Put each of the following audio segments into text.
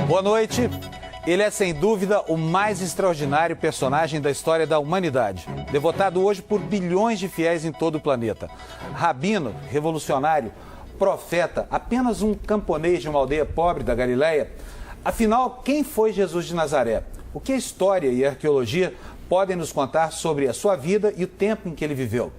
Boa noite. Ele é, sem dúvida, o mais extraordinário personagem da história da humanidade. Devotado hoje por bilhões de fiéis em todo o planeta. Rabino, revolucionário, profeta, apenas um camponês de uma aldeia pobre da Galileia. Afinal, quem foi Jesus de Nazaré? O que a história e a arqueologia podem nos contar sobre a sua vida e o tempo em que ele viveu?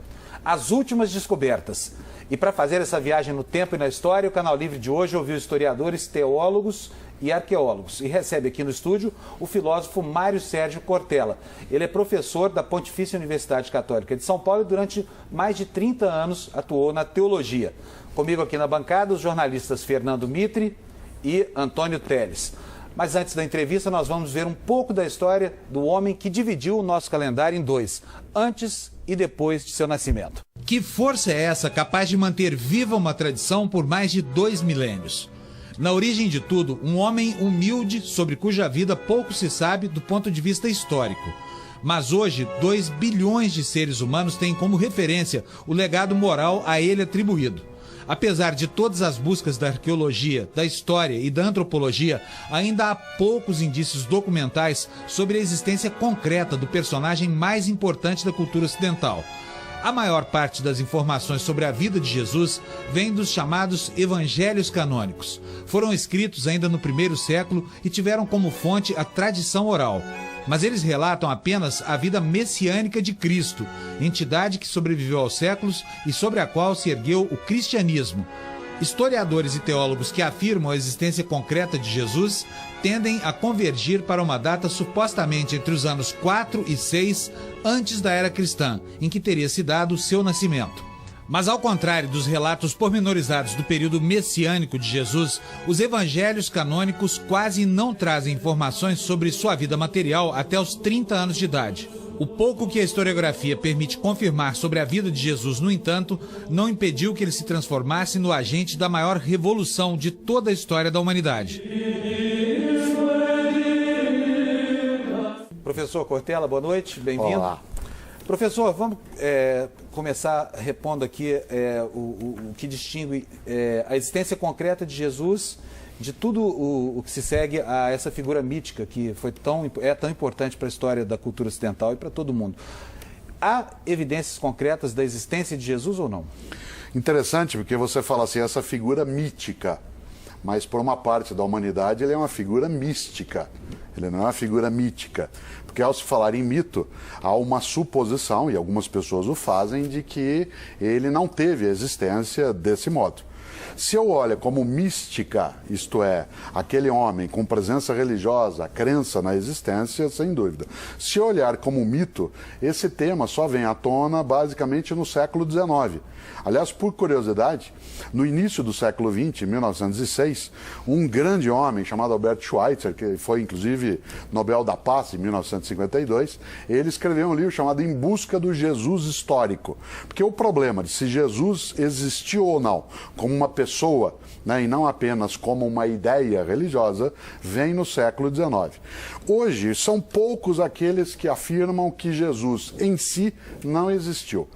As últimas descobertas. E para fazer essa viagem no tempo e na história, o Canal Livre de hoje ouviu historiadores, teólogos e arqueólogos. E recebe aqui no estúdio o filósofo Mário Sérgio Cortella. Ele é professor da Pontifícia Universidade Católica de São Paulo e durante mais de 30 anos atuou na teologia. Comigo aqui na bancada os jornalistas Fernando Mitre e Antônio Teles. Mas antes da entrevista, nós vamos ver um pouco da história do homem que dividiu o nosso calendário em dois, antes e depois de seu nascimento. Que força é essa capaz de manter viva uma tradição por mais de 2 milênios? Na origem de tudo, um homem humilde sobre cuja vida pouco se sabe do ponto de vista histórico. Mas hoje, 2 bilhões de seres humanos têm como referência o legado moral a ele atribuído. Apesar de todas as buscas da arqueologia, da história e da antropologia, ainda há poucos indícios documentais sobre a existência concreta do personagem mais importante da cultura ocidental. A maior parte das informações sobre a vida de Jesus vem dos chamados evangelhos canônicos. Foram escritos ainda no primeiro século e tiveram como fonte a tradição oral. Mas eles relatam apenas a vida messiânica de Cristo, entidade que sobreviveu aos séculos e sobre a qual se ergueu o cristianismo. Historiadores e teólogos que afirmam a existência concreta de Jesus tendem a convergir para uma data supostamente entre os anos 4 e 6 antes da era cristã, em que teria se dado o seu nascimento. Mas ao contrário dos relatos pormenorizados do período messiânico de Jesus, os evangelhos canônicos quase não trazem informações sobre sua vida material até os 30 anos de idade. O pouco que a historiografia permite confirmar sobre a vida de Jesus, no entanto, não impediu que ele se transformasse no agente da maior revolução de toda a história da humanidade. Professor Cortella, boa noite, bem-vindo. Olá. Professor, vamos começar repondo aqui o que distingue a existência concreta de Jesus de tudo o que se segue a essa figura mítica que é tão importante para a história da cultura ocidental e para todo mundo. Há evidências concretas da existência de Jesus ou não? Interessante, porque você fala assim, essa figura mítica, mas por uma parte da humanidade ele é uma figura mística, ele não é uma figura mítica. Porque ao se falar em mito, há uma suposição, e algumas pessoas o fazem, de que ele não teve existência desse modo. Se eu olho como mística, isto é, aquele homem com presença religiosa, crença na existência, sem dúvida. Se olhar como mito, esse tema só vem à tona basicamente no século XIX. Aliás, por curiosidade, no início do século XX, em 1906, um grande homem chamado Albert Schweitzer, que foi inclusive Nobel da Paz em 1952, ele escreveu um livro chamado Em Busca do Jesus Histórico. Porque o problema de se Jesus existiu ou não como uma pessoa, né, e não apenas como uma ideia religiosa, vem no século XIX. Hoje, são poucos aqueles que afirmam que Jesus em si não existiu.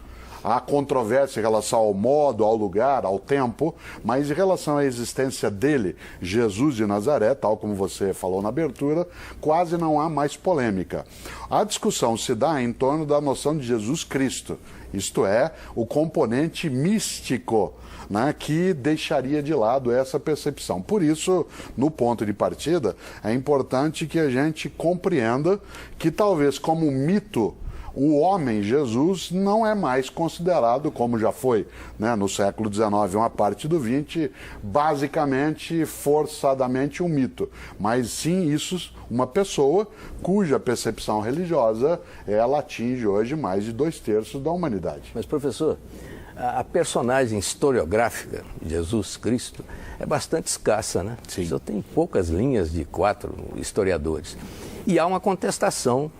Há controvérsia em relação ao modo, ao lugar, ao tempo, mas em relação à existência dele, Jesus de Nazaré, tal como você falou na abertura, quase não há mais polêmica. A discussão se dá em torno da noção de Jesus Cristo, isto é, o componente místico, né, que deixaria de lado essa percepção. Por isso, no ponto de partida, é importante que a gente compreenda que talvez como mito, o homem Jesus não é mais considerado, como já foi, né, no século XIX, uma parte do XX, basicamente, forçadamente um mito. Mas sim, isso, uma pessoa cuja percepção religiosa, ela atinge hoje mais de 2/3 da humanidade. Mas, professor, a personagem historiográfica de Jesus Cristo é bastante escassa, né? Sim. Só tem poucas linhas de 4 historiadores. E há uma contestação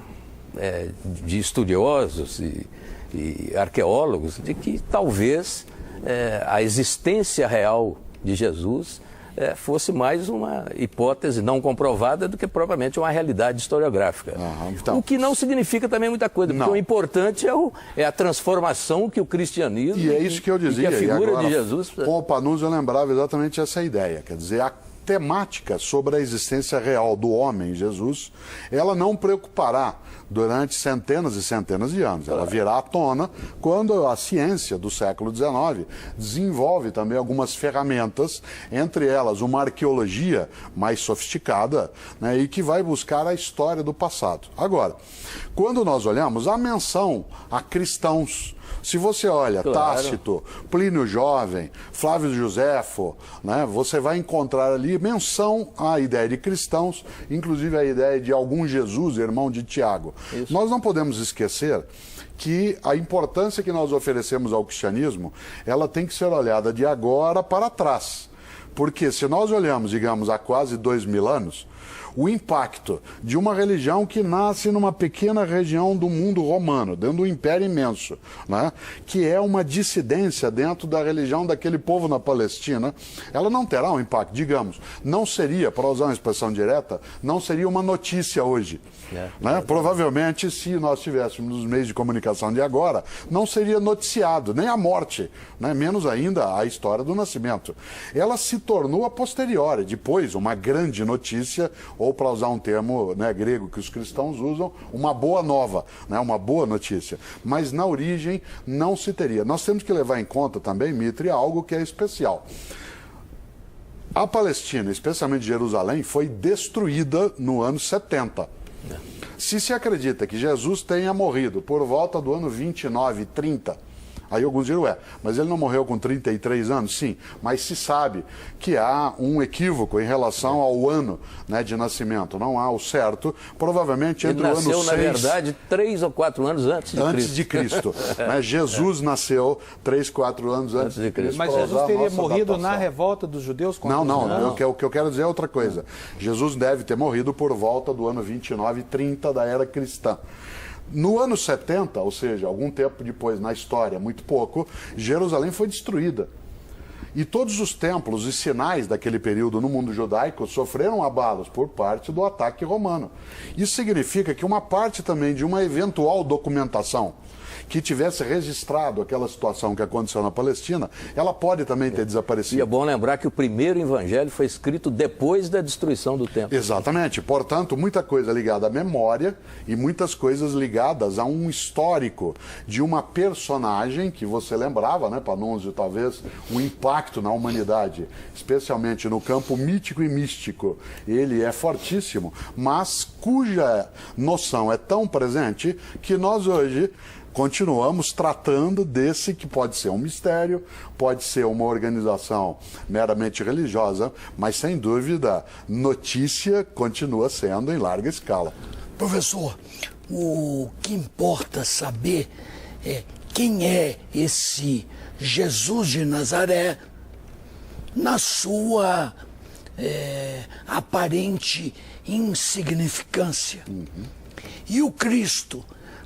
de estudiosos e arqueólogos de que talvez a existência real de Jesus fosse mais uma hipótese não comprovada do que propriamente uma realidade historiográfica. Então, o que não significa também muita coisa, porque o importante é a transformação que o cristianismo e é isso que eu dizia, e que a figura e agora, de Jesus... Com o Panunzio eu lembrava exatamente essa ideia, quer dizer, temática sobre a existência real do homem, Jesus, ela não preocupará durante centenas e centenas de anos. Ela virá à tona quando a ciência do século XIX desenvolve também algumas ferramentas, entre elas uma arqueologia mais sofisticada, né, e que vai buscar a história do passado. Agora, quando nós olhamos a menção a cristãos, se você olha Tácito, Plínio Jovem, Flávio Josefo, né, você vai encontrar ali menção à ideia de cristãos, inclusive a ideia de algum Jesus, irmão de Tiago. Isso. Nós não podemos esquecer que a importância que nós oferecemos ao cristianismo, ela tem que ser olhada de agora para trás. Porque se nós olhamos, digamos, há quase 2000 anos, o impacto de uma religião que nasce numa pequena região do mundo romano, dentro de um império imenso, né, que é uma dissidência dentro da religião daquele povo na Palestina, ela não terá um impacto, digamos, não seria, para usar uma expressão direta, não seria uma notícia hoje. Né? Provavelmente, se nós tivéssemos nos meios de comunicação de agora, não seria noticiado, nem a morte, né, menos ainda a história do nascimento. Ela se tornou a posteriori, depois, uma grande notícia, ou para usar um termo, né, grego que os cristãos usam, uma boa nova, né, uma boa notícia. Mas na origem não se teria. Nós temos que levar em conta também, Mitre, algo que é especial. A Palestina, especialmente Jerusalém, foi destruída no ano 70. Se acredita que Jesus tenha morrido por volta do ano 29, 30, aí alguns dirão, mas ele não morreu com 33 anos? Sim, mas se sabe que há um equívoco em relação ao ano, né, de nascimento. Não há o certo, provavelmente entre o ano 6... Ele nasceu, na verdade, 3 ou 4 anos antes de Cristo. Né? Jesus nasceu 3, 4 anos antes de Cristo. Mas Jesus teria morrido na revolta dos judeus? Não. O que eu quero dizer é outra coisa. Jesus deve ter morrido por volta do ano 29, 30 da era cristã. No ano 70, ou seja, algum tempo depois na história, muito pouco, Jerusalém foi destruída. E todos os templos e sinais daquele período no mundo judaico sofreram abalos por parte do ataque romano. Isso significa que uma parte também de uma eventual documentação que tivesse registrado aquela situação que aconteceu na Palestina, ela pode também ter desaparecido. E é bom lembrar que o primeiro evangelho foi escrito depois da destruição do templo. Exatamente. Portanto, muita coisa ligada à memória e muitas coisas ligadas a um histórico de uma personagem que você lembrava, né, Panunzio, talvez um impacto na humanidade, especialmente no campo mítico e místico. Ele é fortíssimo, mas cuja noção é tão presente que nós hoje continuamos tratando desse que pode ser um mistério, pode ser uma organização meramente religiosa, mas sem dúvida, notícia continua sendo em larga escala. Professor, o que importa saber é quem é esse Jesus de Nazaré na sua aparente insignificância. E o Cristo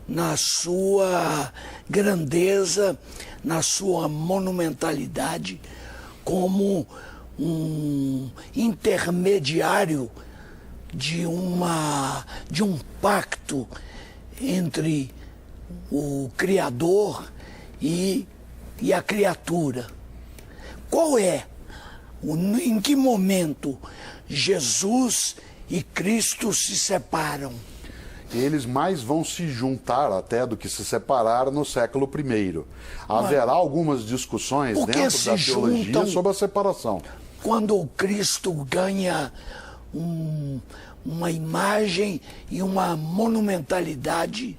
na sua grandeza, na sua monumentalidade, como um intermediário de um pacto entre o Criador e a criatura. Qual é, em que momento Jesus e Cristo se separam? Eles mais vão se juntar até do que se separar no século I. Haverá algumas discussões dentro da teologia sobre a separação. Quando o Cristo ganha uma imagem e uma monumentalidade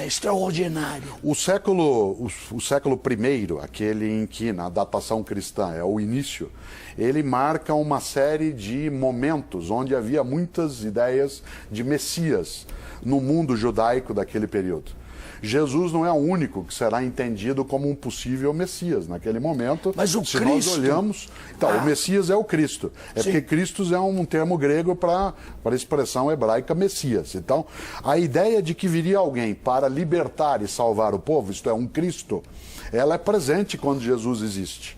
extraordinária. O século I, aquele em que na datação cristã é o início, ele marca uma série de momentos onde havia muitas ideias de Messias no mundo judaico daquele período. Jesus não é o único que será entendido como um possível Messias naquele momento. Mas o se Cristo... nós olhamos... Então, o Messias é o Cristo. Sim. Porque Cristo é um termo grego para a expressão hebraica Messias. Então, a ideia de que viria alguém para libertar e salvar o povo, isto é, um Cristo, ela é presente quando Jesus existe.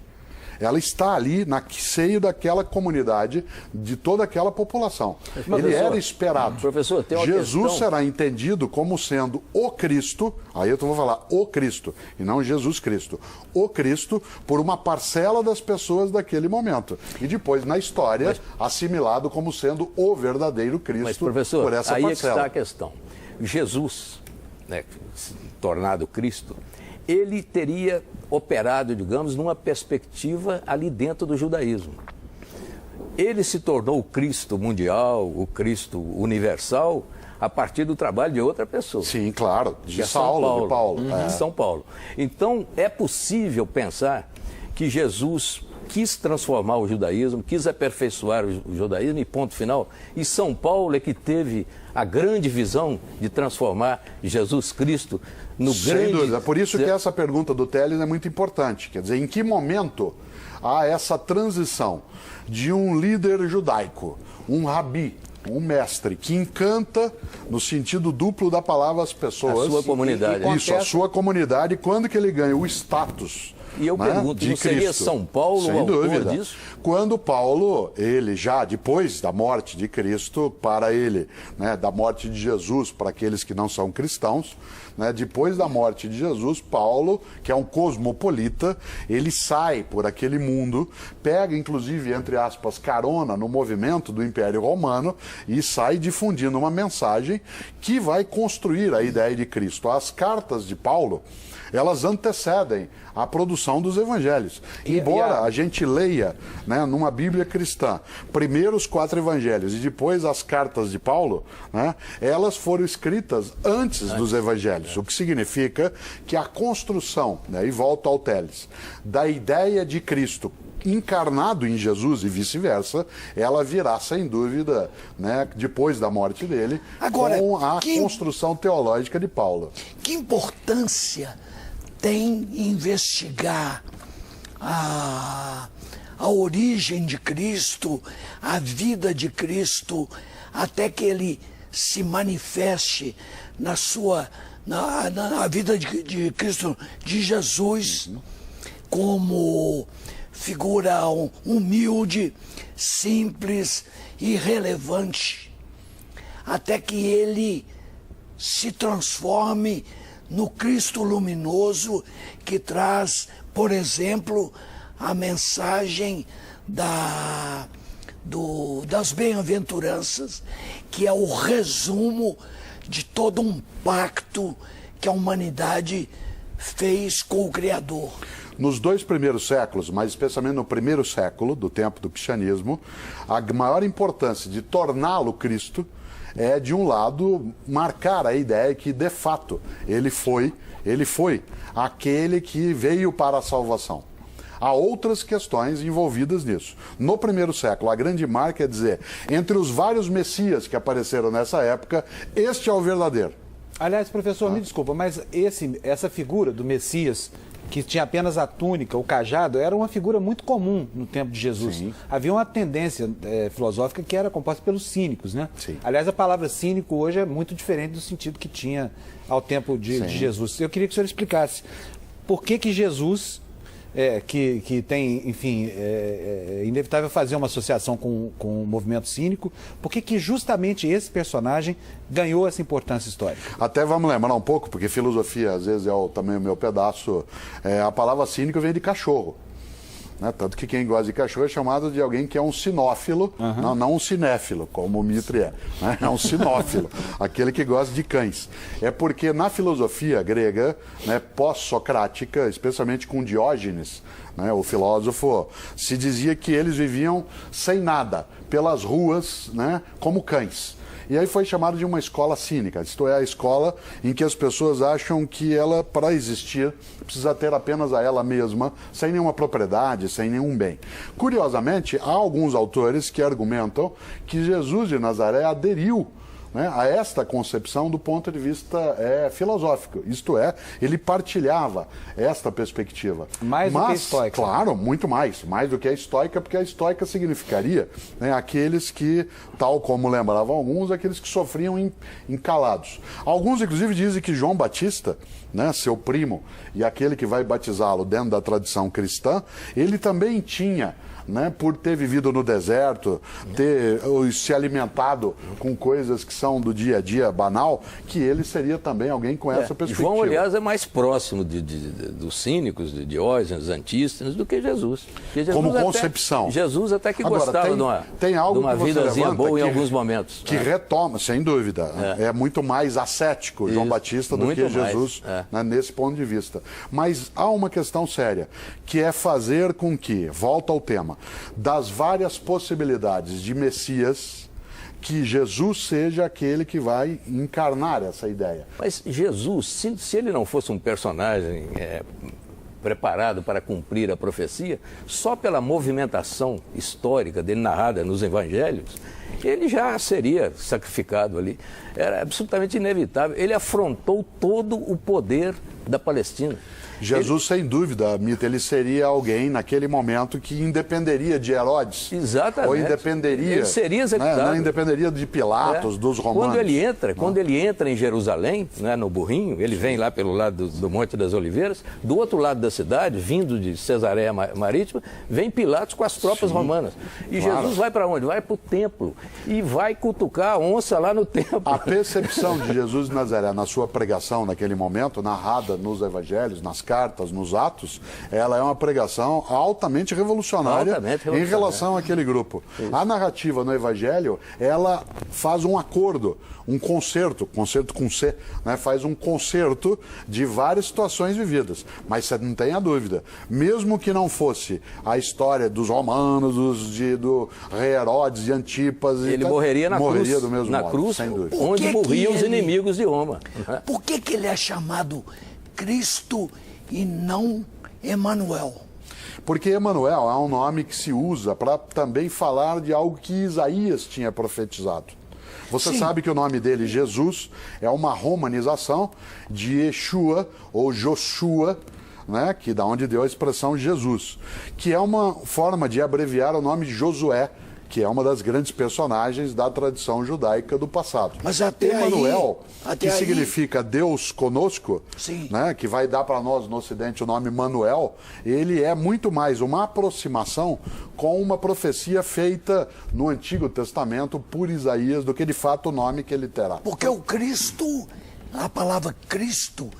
ela está ali no seio daquela comunidade, de toda aquela população. Ele era esperado. Professor, tem uma Jesus questão... será entendido como sendo o Cristo, aí eu vou falar o Cristo, e não Jesus Cristo, o Cristo por uma parcela das pessoas daquele momento. E depois, na história, assimilado como sendo o verdadeiro Cristo. Mas, professor, por essa aí parcela. é que está a questão. Jesus, né, tornado Cristo, ele teria operado, digamos, numa perspectiva ali dentro do judaísmo. Ele se tornou o Cristo mundial, o Cristo universal, a partir do trabalho de outra pessoa. Sim, claro, de de Paulo. De São Paulo. Então, é possível pensar que Jesus quis transformar o judaísmo, quis aperfeiçoar o judaísmo e ponto final. E São Paulo é que teve a grande visão de transformar Jesus Cristo no grande... Sem dúvida. Por isso que essa pergunta do Teles é muito importante. Quer dizer, em que momento há essa transição de um líder judaico, um rabi, um mestre, que encanta, no sentido duplo da palavra, as pessoas... A sua comunidade. Isso, a sua comunidade. Quando que ele ganha o status... E eu pergunto, de não seria Cristo? São Paulo o Sem autor dúvida. disso? Quando Paulo, ele já depois da morte de Cristo, para ele, né, da morte de Jesus, para aqueles que não são cristãos, né, depois da morte de Jesus, Paulo, que é um cosmopolita, ele sai por aquele mundo, pega inclusive, entre aspas, carona no movimento do Império Romano e sai difundindo uma mensagem que vai construir a ideia de Cristo. As cartas de Paulo, elas antecedem a produção dos evangelhos. Embora a gente leia, né, numa Bíblia cristã, primeiro os 4 evangelhos e depois as cartas de Paulo, né, elas foram escritas antes dos evangelhos, o que significa que a construção, né, e volto ao Teles, da ideia de Cristo encarnado em Jesus e vice-versa, ela virá, sem dúvida, né, depois da morte dele, Agora, com a construção teológica de Paulo. Que importância tem investigar a origem de Cristo, a vida de Cristo, até que ele se manifeste na vida de Cristo, de Jesus, como figura humilde, simples e relevante, até que ele se transforme no Cristo luminoso que traz, por exemplo, a mensagem das bem-aventuranças, que é o resumo de todo um pacto que a humanidade fez com o Criador. Nos 2 primeiros séculos, mas especialmente no primeiro século, do tempo do cristianismo, a maior importância de torná-lo Cristo é, de um lado, marcar a ideia que, de fato, ele foi aquele que veio para a salvação. Há outras questões envolvidas nisso. No primeiro século, a grande marca é dizer, entre os vários messias que apareceram nessa época, este é o verdadeiro. Aliás, professor, me desculpa, mas essa figura do Messias, que tinha apenas a túnica, o cajado, era uma figura muito comum no tempo de Jesus. Sim. Havia uma tendência filosófica que era composta pelos cínicos, né? Sim. Aliás, a palavra cínico hoje é muito diferente do sentido que tinha ao tempo de Jesus. Eu queria que o senhor explicasse por que Jesus, que tem, enfim, inevitável fazer uma associação com o movimento cínico, por que justamente esse personagem ganhou essa importância histórica? Até vamos lembrar um pouco, porque filosofia às vezes também o meu pedaço, a palavra cínico vem de cachorro. Né? Tanto que quem gosta de cachorro é chamado de alguém que é um sinófilo, não um cinéfilo, como o Mitre é. Né? É um sinófilo, aquele que gosta de cães. É porque na filosofia grega, né, pós-socrática, especialmente com Diógenes, né, o filósofo, se dizia que eles viviam sem nada, pelas ruas, né, como cães. E aí foi chamado de uma escola cínica, isto é, a escola em que as pessoas acham que ela, para existir, precisa ter apenas a ela mesma, sem nenhuma propriedade, sem nenhum bem. Curiosamente, há alguns autores que argumentam que Jesus de Nazaré aderiu, né, a esta concepção do ponto de vista filosófico. Isto é, ele partilhava esta perspectiva. Mais do que a estoica. Claro, muito mais do que a estoica, porque a estoica significaria, né, aqueles que, tal como lembravam alguns, aqueles que sofriam encalados. Alguns, inclusive, dizem que João Batista, né, seu primo, e aquele que vai batizá-lo dentro da tradição cristã, ele também tinha, né, por ter vivido no deserto, ter se alimentado com coisas que são do dia a dia banal, que ele seria também alguém com essa perspectiva. João, aliás, é mais próximo dos cínicos, de Diógenes, Antístenes, do que Jesus. Jesus como concepção. Jesus até que Agora, gostava tem algo de uma que você vidazinha levanta boa em que, alguns momentos. Que retoma, sem dúvida. É muito mais ascético João Batista do que Jesus, né, nesse ponto de vista. Mas há uma questão séria, que é fazer com que, volta ao tema, das várias possibilidades de Messias, que Jesus seja aquele que vai encarnar essa ideia. Mas Jesus, se ele não fosse um personagem preparado para cumprir a profecia, só pela movimentação histórica dele narrada nos evangelhos, ele já seria sacrificado ali. Era absolutamente inevitável. Ele afrontou todo o poder da Palestina. Jesus, sem dúvida, Mita, ele seria alguém naquele momento que independeria de Herodes. Exatamente. Ou independeria. Ele seria executado. Né, não independeria de Pilatos, dos romanos. Quando ele entra em Jerusalém, né, no burrinho, ele vem lá pelo lado do Monte das Oliveiras, do outro lado da cidade, vindo de Cesareia Marítima, vem Pilatos com as tropas romanas. E Jesus vai para onde? Vai para o templo e vai cutucar a onça lá no templo. A percepção de Jesus de Nazaré na sua pregação naquele momento, narrada nos evangelhos, nas cartas, nos atos, ela é uma pregação altamente revolucionária, em relação àquele grupo. Isso. A narrativa no Evangelho, ela faz um acordo, um concerto com C, né? Faz um concerto de várias situações vividas. Mas você não tem a dúvida, mesmo que não fosse a história dos romanos, do rei Herodes, de Antipas... Ele morreria na cruz, do mesmo modo, cruz, sem dúvida. onde morriam os inimigos de Roma. Por que ele é chamado Cristo e não Emanuel? Porque Emanuel é um nome que se usa para também falar de algo que Isaías tinha profetizado. Você sabe que o nome dele, Jesus, é uma romanização de Yeshua ou Joshua, né, que da onde deu a expressão Jesus, que é uma forma de abreviar o nome de Josué, que é uma das grandes personagens da tradição judaica do passado. Mas até Emanuel, que significa Deus conosco, né, que vai dar para nós no Ocidente o nome Manuel, ele é muito mais uma aproximação com uma profecia feita no Antigo Testamento por Isaías do que de fato o nome que ele terá. Porque o Cristo, a palavra Cristo,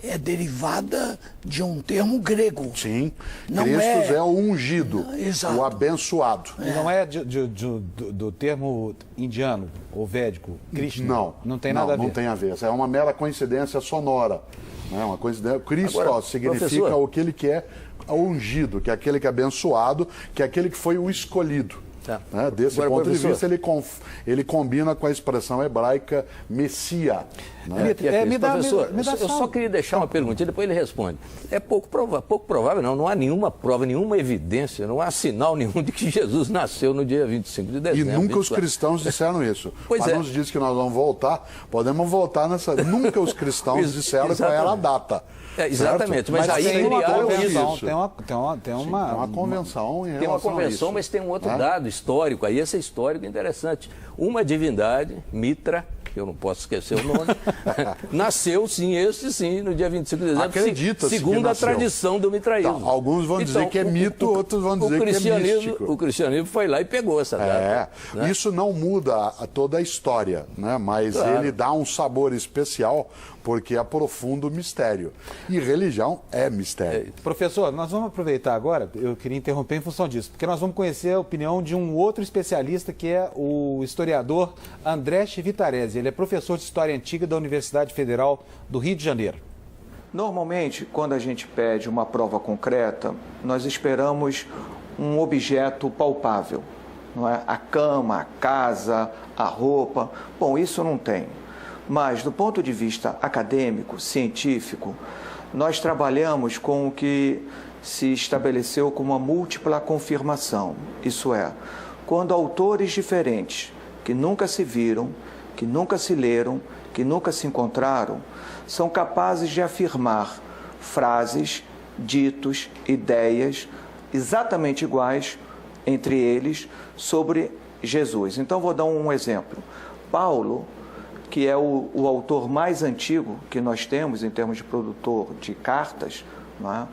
é derivada de um termo grego. Sim, não Cristos é o ungido, exato, o abençoado. Não é do termo indiano ou védico, Krishna? Não tem nada a ver. Não tem a ver. É uma mera coincidência sonora. Né? Uma coincidência. Cristo significa o que ele quer, o ungido, que é aquele que é abençoado, que é aquele que foi o escolhido. Né? Desse ponto de vista, ele combina com a expressão hebraica Messia. Né? Professor, eu só queria deixar uma perguntinha, depois ele responde. É pouco provável, não há nenhuma prova, nenhuma evidência, não há sinal nenhum de que Jesus nasceu no dia 25 de dezembro. E nunca os cristãos disseram isso. Pois nos diz que nós vamos voltar, podemos voltar nessa... Nunca os cristãos disseram qual era a data. Exatamente, mas aí tem uma convenção, tem uma convenção em relação Tem uma convenção, a isso, mas tem um outro dado histórico, aí esse é histórico interessante. Uma divindade, Mitra, que eu não posso esquecer o nome, nasceu sim, no dia 25 de dezembro, acredita-se segundo a tradição do mitraísmo. Então, alguns vão dizer que é mito, outros vão dizer que é místico. O cristianismo foi lá e pegou essa data. Né? Isso não muda toda a história, né? Mas ele dá um sabor especial porque aprofunda o mistério. E religião é mistério. Professor, nós vamos aproveitar agora, eu queria interromper em função disso, porque nós vamos conhecer a opinião de um outro especialista, que é o historiador André Chivitarese. Ele é professor de História Antiga da Universidade Federal do Rio de Janeiro. Normalmente, quando a gente pede uma prova concreta, nós esperamos um objeto palpável, não é? A cama, a casa, a roupa. Bom, isso não tem. Mas, do ponto de vista acadêmico, científico, nós trabalhamos com o que se estabeleceu como uma múltipla confirmação. Isso é, quando autores diferentes, que nunca se viram, que nunca se leram, que nunca se encontraram, são capazes de afirmar frases, ditos, ideias exatamente iguais entre eles sobre Jesus. Então, vou dar um exemplo. Paulo, que é o autor mais antigo que nós temos em termos de produtor de cartas, não é?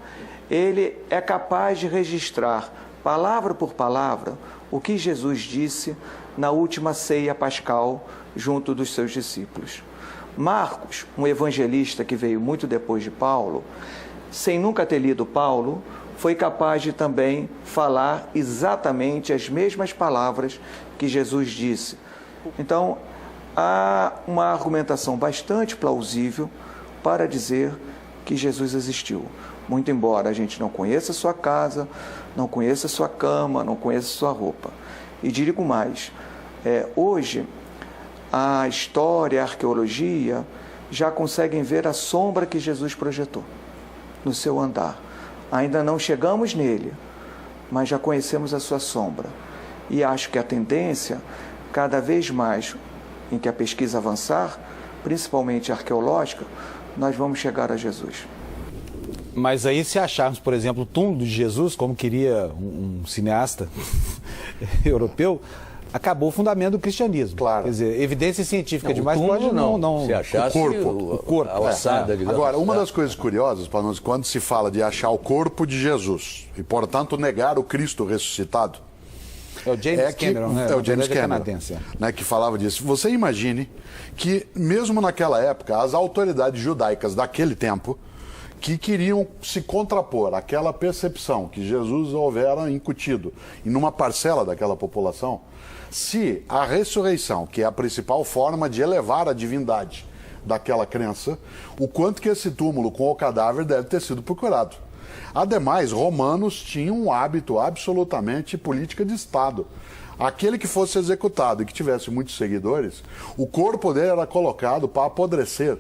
Ele é capaz de registrar, palavra por palavra, o que Jesus disse na última ceia pascal junto dos seus discípulos. Marcos, um evangelista que veio muito depois de Paulo, sem nunca ter lido Paulo, foi capaz de também falar exatamente as mesmas palavras que Jesus disse. Então, há uma argumentação bastante plausível para dizer que Jesus existiu. Muito embora a gente não conheça sua casa, não conheça sua cama, não conheça sua roupa. E digo mais, hoje a história, a arqueologia já conseguem ver a sombra que Jesus projetou no seu andar. Ainda não chegamos nele, mas já conhecemos a sua sombra. E acho que a tendência, cada vez mais em que a pesquisa avançar, principalmente arqueológica, nós vamos chegar a Jesus. Mas aí, se acharmos, por exemplo, o túmulo de Jesus, como queria um cineasta europeu, acabou o fundamento do cristianismo. Claro. Quer dizer, evidência científica Não, demais o túmulo pode não... Se achasse o corpo. a ossada, digamos. Agora, uma das coisas curiosas, para nós, quando se fala de achar o corpo de Jesus e, portanto, negar o Cristo ressuscitado, É o James Cameron, né? É o James Cameron, canadense. né, que falava disso. Você imagine que, mesmo naquela época, as autoridades judaicas daquele tempo, que queriam se contrapor àquela percepção que Jesus houvera incutido em uma parcela daquela população, se a ressurreição, que é a principal forma de elevar a divindade daquela crença, o quanto que esse túmulo com o cadáver deve ter sido procurado. Ademais, romanos tinham um hábito absolutamente política de Estado. Aquele que fosse executado e que tivesse muitos seguidores, o corpo dele era colocado para apodrecer,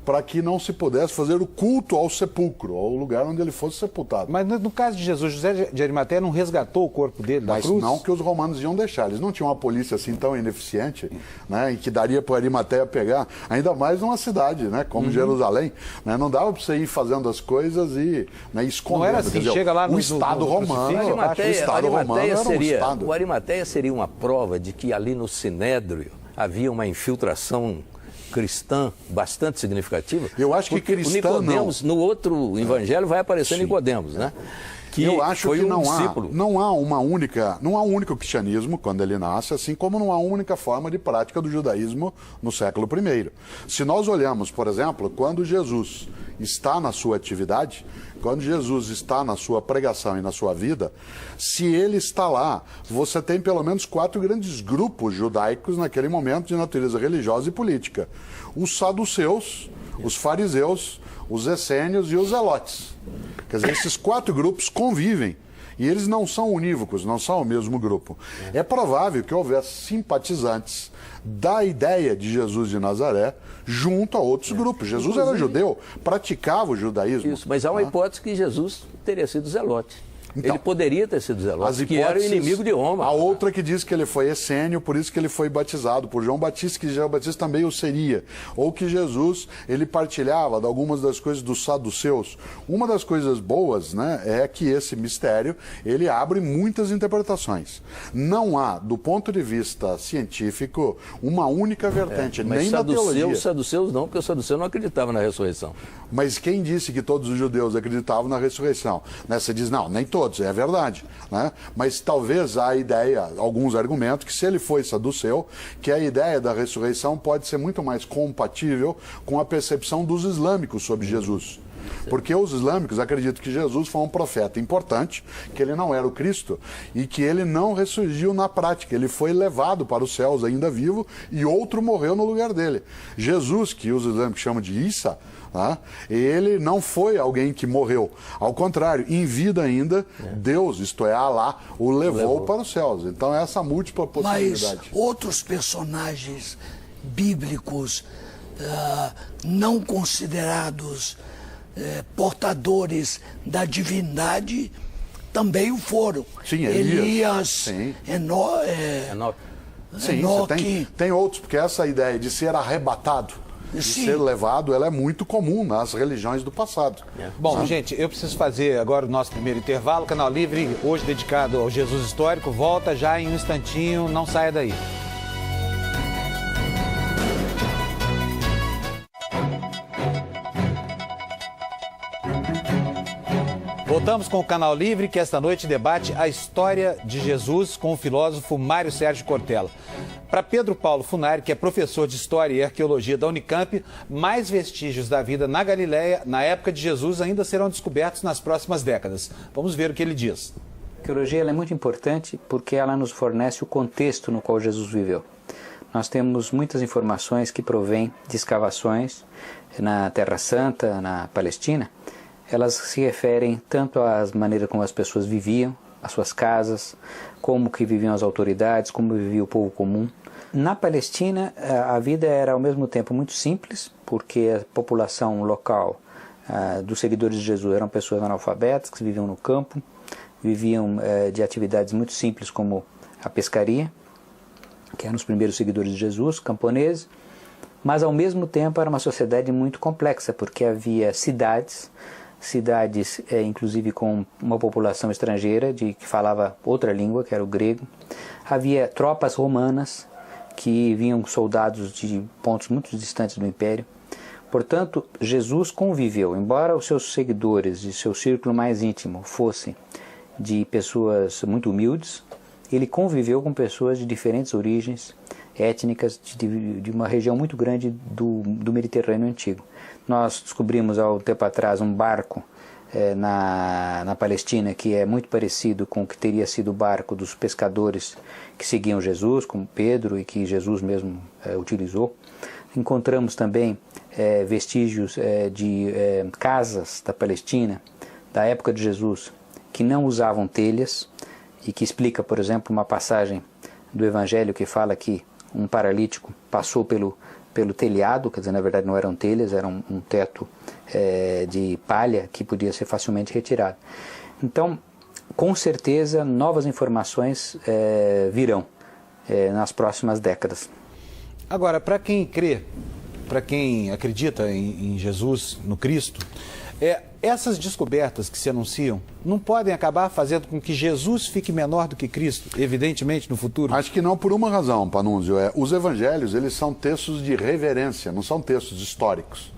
para que não se pudesse fazer o culto ao sepulcro, ao lugar onde ele fosse sepultado. Mas no caso de Jesus, José de Arimateia não resgatou o corpo dele da Mas cruz? não que os romanos iam deixar. Eles não tinham uma polícia assim tão ineficiente, né, em que daria para Arimateia pegar, ainda mais numa cidade, né, como Jerusalém. Né, não dava para você ir fazendo as coisas e, né, escondendo. Não era assim, chega lá no o Estado romano. crucifixo, O Estado romano era um Estado. O Arimateia seria uma prova de que ali no Sinédrio havia uma infiltração cristã bastante significativa. Eu acho que porque cristã Nicodemos, não. no outro evangelho vai aparecer Nicodemos, né? Que eu acho foi que não há um único cristianismo quando ele nasce, assim como não há uma única forma de prática do judaísmo no século I. Se nós olhamos, por exemplo, quando Jesus está na sua atividade, quando Jesus está na sua pregação e na sua vida, se ele está lá, você tem pelo menos 4 grandes grupos judaicos naquele momento de natureza religiosa e política. Os saduceus, os fariseus, os essênios e os zelotes. Quer dizer, esses 4 grupos convivem. E eles não são unívocos, não são o mesmo grupo. É provável que houvesse simpatizantes da ideia de Jesus de Nazaré junto a outros grupos. Jesus era judeu, praticava o judaísmo. Isso, mas há uma hipótese que Jesus teria sido zelote. Então, ele poderia ter sido zelote, que era o hipóteses, inimigo de Roma. A outra que diz que ele foi essênio, por isso que ele foi batizado por João Batista, que João Batista também o seria. Ou que Jesus, ele partilhava de algumas das coisas dos saduceus. Uma das coisas boas, né, é que esse mistério, ele abre muitas interpretações. Não há, do ponto de vista científico, uma única vertente, Mas nem na teologia. os saduceus não, porque os saduceus não acreditavam na ressurreição. Mas quem disse que todos os judeus acreditavam na ressurreição? Né? Você diz, não, nem todos, é verdade. Né? Mas talvez há ideia, alguns argumentos, que se ele foi saduceu, que a ideia da ressurreição pode ser muito mais compatível com a percepção dos islâmicos sobre Jesus. Porque os islâmicos acreditam que Jesus foi um profeta importante, que ele não era o Cristo e que ele não ressurgiu na prática. Ele foi levado para os céus ainda vivo e outro morreu no lugar dele. Jesus, que os islâmicos chamam de Isa, tá? Ele não foi alguém que morreu. Ao contrário, em vida ainda, Deus, isto é, Alá, o levou para os céus. Então, essa múltipla possibilidade. Mas outros personagens bíblicos não considerados portadores da divindade também o foram. Sim, Elias, Sim. Enoque. Sim, Enoque. tem outros, porque essa ideia de ser arrebatado, de Sim. ser levado, ela é muito comum nas religiões do passado. Bom, gente, eu preciso fazer agora o nosso primeiro intervalo. Canal Livre, hoje dedicado ao Jesus Histórico, volta já em um instantinho, não saia daí. Voltamos com o Canal Livre, que esta noite debate a história de Jesus com o filósofo Mário Sérgio Cortella. Para Pedro Paulo Funari, que é professor de História e Arqueologia da Unicamp, mais vestígios da vida na Galileia, na época de Jesus, ainda serão descobertos nas próximas décadas. Vamos ver o que ele diz. A arqueologia ela é muito importante porque ela nos fornece o contexto no qual Jesus viveu. Nós temos muitas informações que provêm de escavações na Terra Santa, na Palestina. Elas se referem tanto às maneiras como as pessoas viviam, as suas casas, como que viviam as autoridades, como vivia o povo comum. Na Palestina, a vida era ao mesmo tempo muito simples, porque a população local dos seguidores de Jesus eram pessoas analfabetas que viviam no campo, viviam de atividades muito simples como a pescaria, que eram os primeiros seguidores de Jesus, camponeses, mas ao mesmo tempo era uma sociedade muito complexa, porque havia cidades inclusive com uma população estrangeira que falava outra língua, que era o grego. Havia tropas romanas que vinham soldados de pontos muito distantes do império. Portanto, Jesus conviveu, embora os seus seguidores e seu círculo mais íntimo fossem de pessoas muito humildes, ele conviveu com pessoas de diferentes origens étnicas, de uma região muito grande do Mediterrâneo Antigo. Nós descobrimos há um tempo atrás um barco na Palestina que é muito parecido com o que teria sido o barco dos pescadores que seguiam Jesus, como Pedro, e que Jesus mesmo utilizou. Encontramos também vestígios de casas da Palestina, da época de Jesus, que não usavam telhas, e que explica, por exemplo, uma passagem do Evangelho que fala que um paralítico passou pelo telhado, quer dizer, na verdade não eram telhas, era um teto de palha que podia ser facilmente retirado. Então, com certeza, novas informações virão nas próximas décadas. Agora, para quem crê, para quem acredita em Jesus, no Cristo, essas descobertas que se anunciam não podem acabar fazendo com que Jesus fique menor do que Cristo, evidentemente, no futuro? Acho que não, por uma razão, Panunzio. Os evangelhos, eles são textos de reverência, não são textos históricos.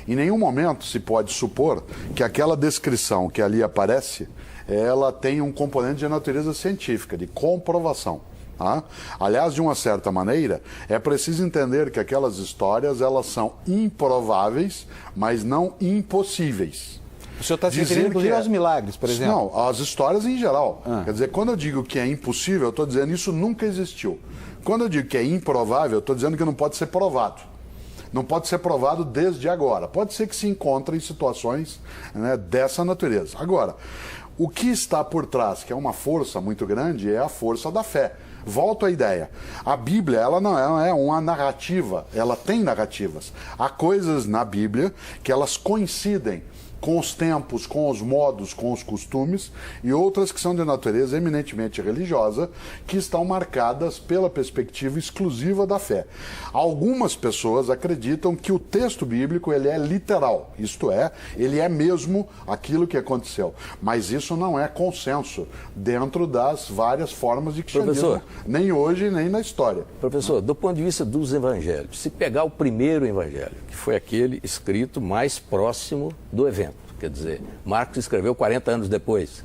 Em nenhum momento se pode supor que aquela descrição que ali aparece, ela tem um componente de natureza científica, de comprovação. Tá? Aliás, de uma certa maneira, é preciso entender que aquelas histórias, elas são improváveis, mas não impossíveis. O senhor está se referindo, inclusive, aos milagres, por exemplo? Não, as histórias em geral. Quer dizer, quando eu digo que é impossível, eu estou dizendo que isso nunca existiu. Quando eu digo que é improvável, eu estou dizendo que não pode ser provado. Não pode ser provado desde agora. Pode ser que se encontre em situações, né, dessa natureza. Agora, o que está por trás, que é uma força muito grande, é a força da fé. Volto à ideia. A Bíblia, ela não é uma narrativa, ela tem narrativas. Há coisas na Bíblia que elas coincidem com os tempos, com os modos, com os costumes, e outras que são de natureza eminentemente religiosa, que estão marcadas pela perspectiva exclusiva da fé. Algumas pessoas acreditam que o texto bíblico ele é literal, isto é, ele é mesmo aquilo que aconteceu. Mas isso não é consenso dentro das várias formas de cristianismo, nem hoje, nem na história. Professor, do ponto de vista dos evangelhos, se pegar o primeiro evangelho, que foi aquele escrito mais próximo do evento, quer dizer, Marcos escreveu 40 anos depois,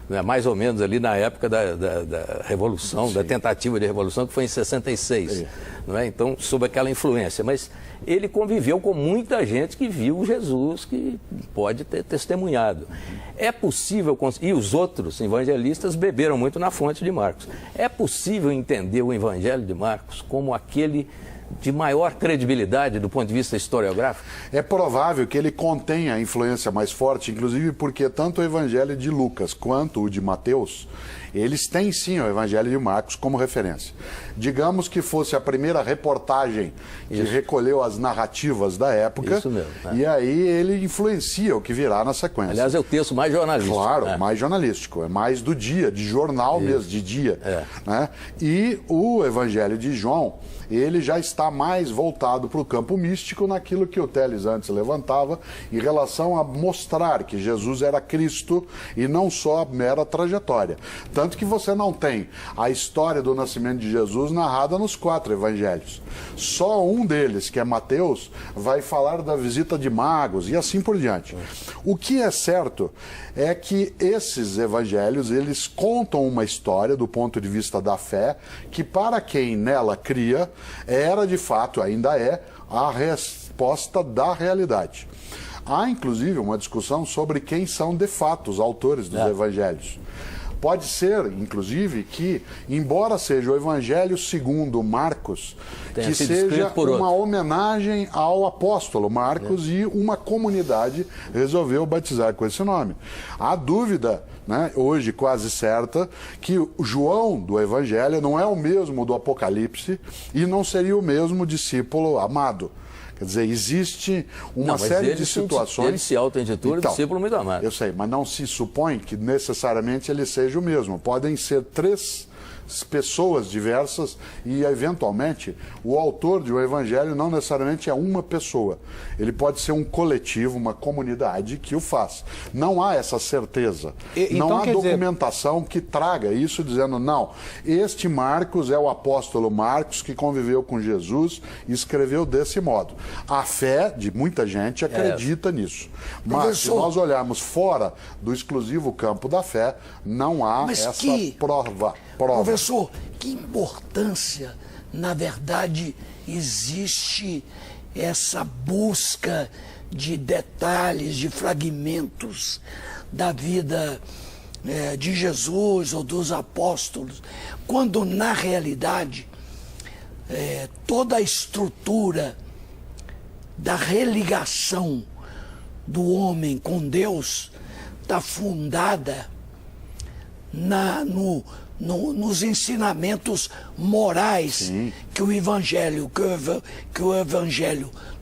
né, mais ou menos ali na época da Revolução, da tentativa de Revolução, que foi em 66, não é? Então, sob aquela influência, mas ele conviveu com muita gente que viu Jesus, que pode ter testemunhado. É possível, e os outros evangelistas beberam muito na fonte de Marcos, é possível entender o evangelho de Marcos como aquele de maior credibilidade do ponto de vista historiográfico? É provável que ele contenha a influência mais forte, inclusive porque tanto o Evangelho de Lucas quanto o de Mateus, eles têm sim o Evangelho de Marcos como referência. Digamos que fosse a primeira reportagem que recolheu as das narrativas da época. Isso mesmo, né? E aí ele influencia o que virá na sequência. Aliás, é o texto mais jornalístico. Claro, né? mais jornalístico, é mais do dia, de jornal mesmo, de dia. É. Né? E o Evangelho de João, ele já está mais voltado para o campo místico naquilo que o Teles antes levantava em relação a mostrar que Jesus era Cristo e não só a mera trajetória. Tanto que você não tem a história do nascimento de Jesus narrada nos 4 evangelhos. Só um deles, que é Mateus, vai falar da visita de magos e assim por diante. O que é certo é que esses evangelhos, eles contam uma história do ponto de vista da fé, que para quem nela cria, era de fato, ainda é, a resposta da realidade. Há inclusive uma discussão sobre quem são de fato os autores dos evangelhos. Pode ser, inclusive, que, embora seja o Evangelho segundo Marcos, que seja uma homenagem ao apóstolo Marcos e uma comunidade resolveu batizar com esse nome. Há dúvida, né, hoje quase certa, que o João do Evangelho não é o mesmo do Apocalipse e não seria o mesmo discípulo amado. Quer dizer, existe uma série de situações... Ele se auto-intitula discípulo muito amado. Eu sei, mas não se supõe que necessariamente ele seja o mesmo. Podem ser 3 pessoas diversas e, eventualmente, o autor de um evangelho não necessariamente é uma pessoa. Ele pode ser um coletivo, uma comunidade que o faz. Não há essa certeza. Não há documentação que traga isso dizendo, não, este Marcos é o apóstolo Marcos que conviveu com Jesus e escreveu desse modo. A fé de muita gente acredita nisso. Mas se nós olharmos fora do exclusivo campo da fé, não há essa prova. Professor, que importância, na verdade, existe essa busca de detalhes, de fragmentos da vida de Jesus ou dos apóstolos, quando, na realidade, toda a estrutura da religação do homem com Deus está fundada nos ensinamentos morais que o Evangelho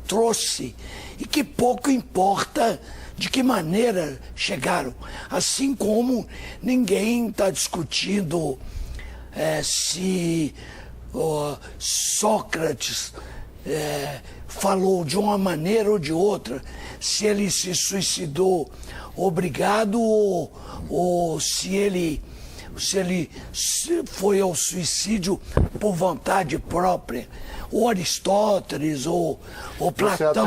trouxe e que pouco importa de que maneira chegaram. Assim como ninguém está discutindo se Sócrates falou de uma maneira ou de outra, se ele se suicidou obrigado ou se ele foi ao suicídio por vontade própria, ou Aristóteles, ou Platão.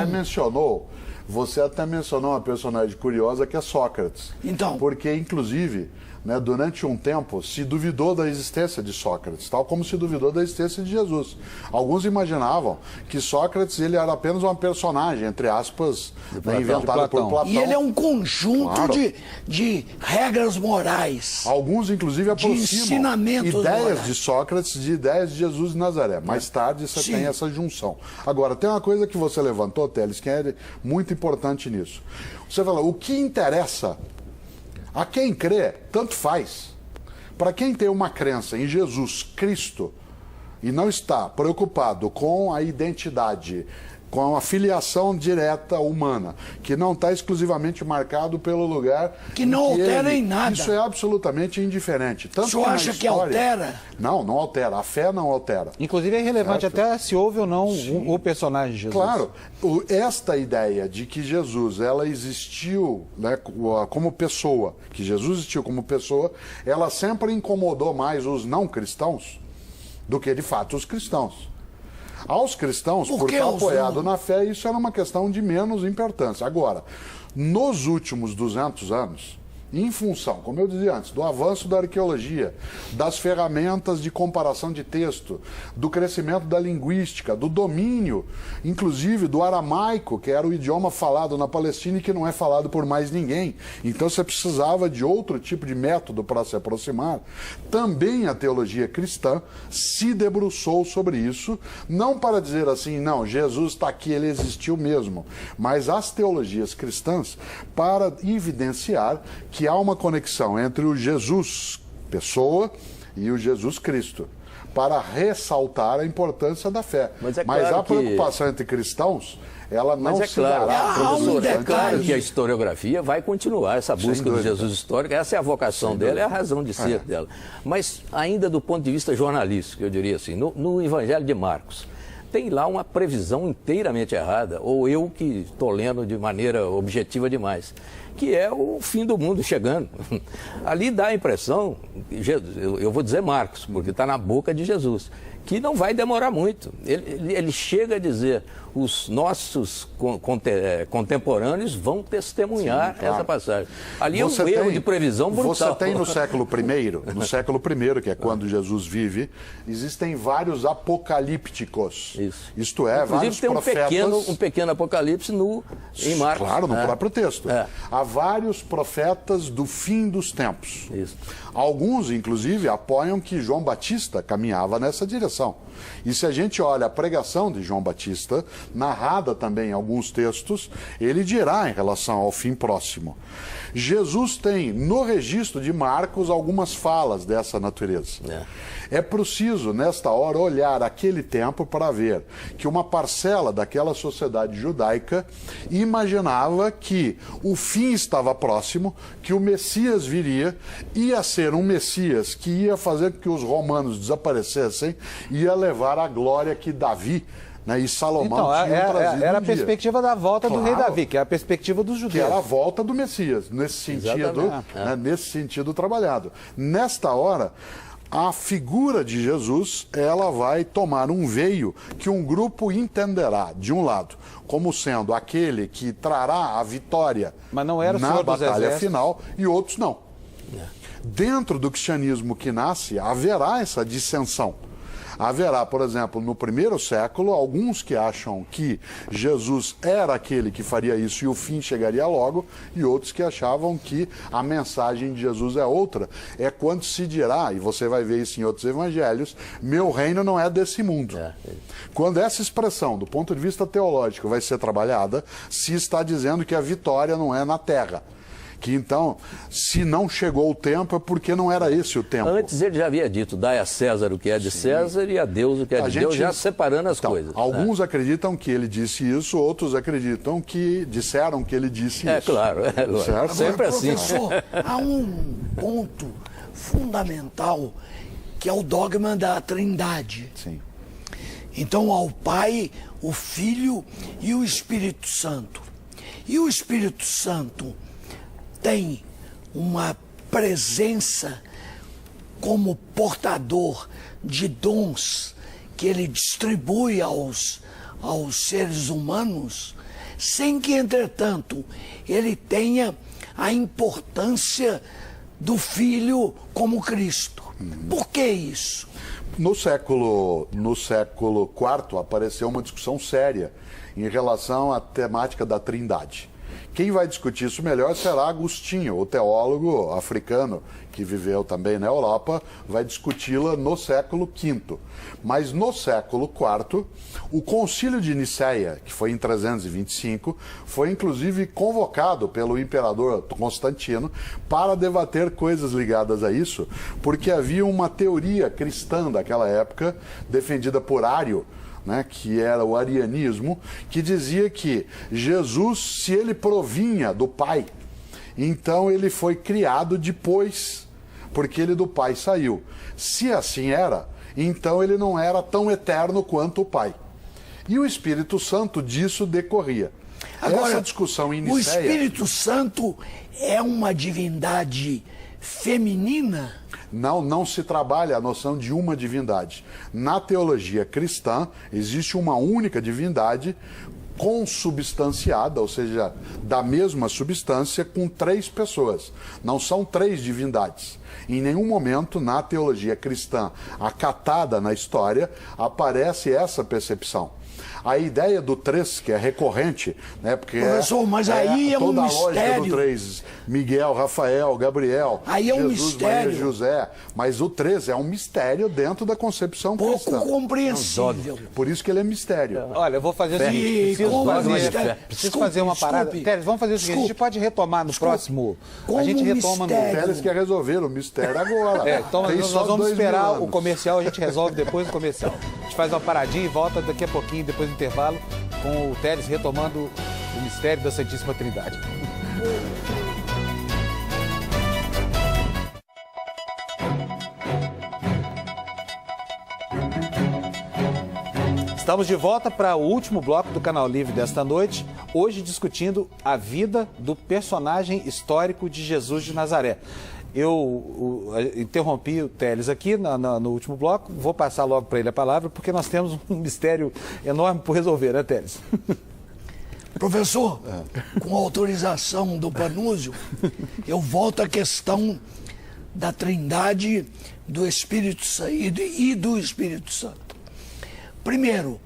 Você até mencionou uma personagem curiosa que é Sócrates. Então, porque, inclusive, né, durante um tempo se duvidou da existência de Sócrates, tal como se duvidou da existência de Jesus. Alguns imaginavam que Sócrates ele era apenas uma personagem, entre aspas, inventada por Platão. E ele é um conjunto de regras morais. Alguns, inclusive, aproximam ideias morais de Sócrates de ideias de Jesus de Nazaré. Mais tarde você tem essa junção. Agora, tem uma coisa que você levantou, Teles, que é muito importante nisso. Você fala, o que interessa a quem crê, tanto faz. Para quem tem uma crença em Jesus Cristo e não está preocupado com a identidade, com a filiação direta humana, que não está exclusivamente marcado pelo lugar... Que não altera em nada. Isso é absolutamente indiferente. Tanto o senhor acha que altera? Não, não altera. A fé não altera. Inclusive é irrelevante até se houve ou não o personagem de Jesus. Claro. Esta ideia de que Jesus ela existiu, né, como pessoa, que Jesus existiu como pessoa, ela sempre incomodou mais os não cristãos do que, de fato, os cristãos. Aos cristãos, por estar apoiado na fé, isso era uma questão de menos importância. Agora, nos últimos 200 anos, em função, como eu dizia antes, do avanço da arqueologia, das ferramentas de comparação de texto, do crescimento da linguística, do domínio, inclusive do aramaico, que era o idioma falado na Palestina e que não é falado por mais ninguém. Então você precisava de outro tipo de método para se aproximar. Também a teologia cristã se debruçou sobre isso, não para dizer assim, não, Jesus está aqui, ele existiu mesmo, mas as teologias cristãs para evidenciar que há uma conexão entre o Jesus pessoa e o Jesus Cristo. para ressaltar a importância da fé. Mas é Mas claro a preocupação entre cristãos, ela não Mas é se claro, dará. professor, é claro detalhe. que a historiografia vai continuar essa busca do Jesus histórico, essa é a vocação dela, é a razão de ser dela. Mas ainda do ponto de vista jornalístico, eu diria assim, no Evangelho de Marcos, tem lá uma previsão inteiramente errada, ou eu que estou lendo de maneira objetiva demais, que é o fim do mundo chegando. Ali dá a impressão, eu vou dizer Marcos, porque está na boca de Jesus, que não vai demorar muito. Ele chega a dizer, os nossos contemporâneos vão testemunhar essa passagem. Ali é um erro de previsão brutal. Você tem no século I, que é quando Jesus vive, existem vários apocalípticos. Isso. Isto é, inclusive, vários tem profetas... um pequeno apocalipse em Marcos. Claro, no próprio texto. É. Há vários profetas do fim dos tempos. Isso. Alguns, inclusive, apoiam que João Batista caminhava nessa direção. E se a gente olha a pregação de João Batista, narrada também em alguns textos, ele dirá em relação ao fim próximo. Jesus tem, no registro de Marcos, algumas falas dessa natureza. É preciso, nesta hora, olhar aquele tempo para ver que uma parcela daquela sociedade judaica imaginava que o fim estava próximo, que o Messias viria, ia ser um Messias que ia fazer com que os romanos desaparecessem, ia levar a glória que Davi, né, e Salomão tinham trazido era a um dia. perspectiva da volta do rei Claro. Davi, que é a perspectiva dos Que judeus. era a volta do Messias, nesse sentido, né, nesse sentido trabalhado. Nesta hora, a figura de Jesus, ela vai tomar um veio que um grupo entenderá, de um lado, como sendo aquele que trará a vitória Mas não era o na Senhor dos batalha Exércitos. final, e outros não. Dentro do cristianismo que nasce, haverá essa dissensão. Haverá, por exemplo, no primeiro século, alguns que acham que Jesus era aquele que faria isso e o fim chegaria logo, e outros que achavam que a mensagem de Jesus é outra. É quando se dirá, e você vai ver isso em outros evangelhos, meu reino não é desse mundo. Quando essa expressão, do ponto de vista teológico, vai ser trabalhada, se está dizendo que a vitória não é na terra. Que então, se não chegou o tempo, é porque não era esse o tempo. Antes ele já havia dito, dai a César o que é de César e a Deus o que é de Deus, já separando as coisas. Alguns acreditam que ele disse isso, outros acreditam que disseram que ele disse isso. É claro, Certo? sempre assim. Professor, há um ponto fundamental que é o dogma da Trindade. Sim. Então, ao Pai, o Filho e o Espírito Santo. E o Espírito Santo tem uma presença como portador de dons que ele distribui aos seres humanos, sem que, entretanto, ele tenha a importância do Filho como Cristo. Por que isso? No século IV apareceu uma discussão séria em relação à temática da Trindade. Quem vai discutir isso melhor será Agostinho, o teólogo africano que viveu também na Europa, vai discuti-la no século V. Mas no século IV, o Concílio de Nicéia, que foi em 325, foi inclusive convocado pelo imperador Constantino para debater coisas ligadas a isso, porque havia uma teoria cristã daquela época, defendida por Ário, né, que era o arianismo, que dizia que Jesus, se ele provinha do Pai, então ele foi criado depois, porque ele do Pai saiu. Se assim era, então ele não era tão eterno quanto o Pai. E o Espírito Santo disso decorria. Agora, essa discussão em o Nicéia... Espírito Santo é uma divindade feminina? Não se trabalha a noção de uma divindade. Na teologia cristã, existe uma única divindade consubstanciada, ou seja, da mesma substância, com 3 pessoas. Não são 3 divindades. Em nenhum momento, na teologia cristã acatada na história, aparece essa percepção. A ideia do 3, que é recorrente, né, porque professor, mas aí é um toda a mistério. lógica do 3, Miguel, Rafael, Gabriel, aí é um Jesus, mistério. Maria, José, mas o 3 é um mistério dentro da concepção cristã. Pouco compreensível. Por isso que ele é mistério. Olha, eu vou fazer o seguinte, preciso fazer uma parada. Teres, vamos fazer o seguinte, a gente pode retomar no próximo... A gente retoma no... Teres quer resolver o mistério. mistério agora. Então Tem nós só vamos 2.000 esperar anos. o comercial, a gente resolve depois do comercial. A gente faz uma paradinha e volta daqui a pouquinho, depois do intervalo, com o Teles retomando o mistério da Santíssima Trindade. Estamos de volta para o último bloco do Canal Livre desta noite, hoje discutindo a vida do personagem histórico de Jesus de Nazaré. Eu interrompi o Teles aqui no último bloco, vou passar logo para ele a palavra, porque nós temos um mistério enorme por resolver, né, Teles? Professor, com autorização do Panúzio, eu volto à questão da Trindade, do Espírito Santo e do Espírito Santo. Primeiro,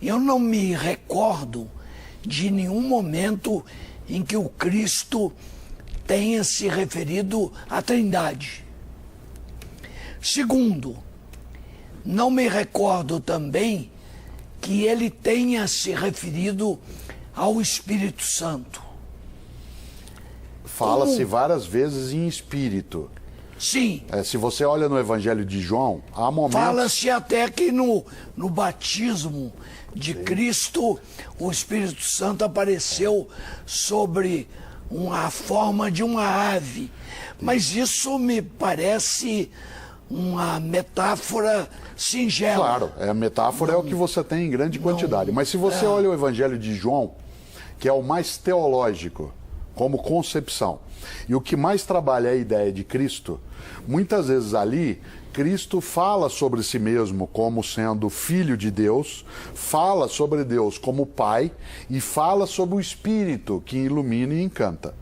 eu não me recordo de nenhum momento em que o Cristo tenha se referido à Trindade. Segundo, não me recordo também que ele tenha se referido ao Espírito Santo. Fala-se várias vezes em espírito. Sim. Se você olha no Evangelho de João, há momentos... Fala-se até que no batismo de Cristo, o Espírito Santo apareceu sobre a forma de uma ave. Mas isso me parece uma metáfora singela. Claro, a metáfora é o que você tem em grande quantidade. Mas se você olha o Evangelho de João, que é o mais teológico, como concepção, e o que mais trabalha é a ideia de Cristo, muitas vezes ali, Cristo fala sobre si mesmo como sendo filho de Deus, fala sobre Deus como Pai e fala sobre o Espírito que ilumina e encanta.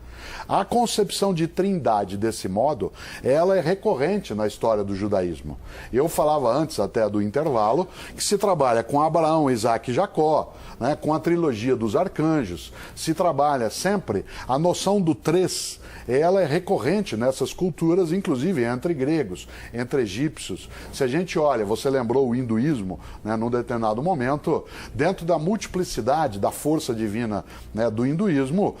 A concepção de trindade desse modo, ela é recorrente na história do judaísmo. Eu falava antes até do intervalo que se trabalha com Abraão, Isaac e Jacó, né, com a trilogia dos arcanjos, se trabalha sempre a noção do três. Ela é recorrente nessas culturas, inclusive entre gregos, entre egípcios. Se a gente olha, você lembrou o hinduísmo, né, num determinado momento, dentro da multiplicidade da força divina, né, do hinduísmo,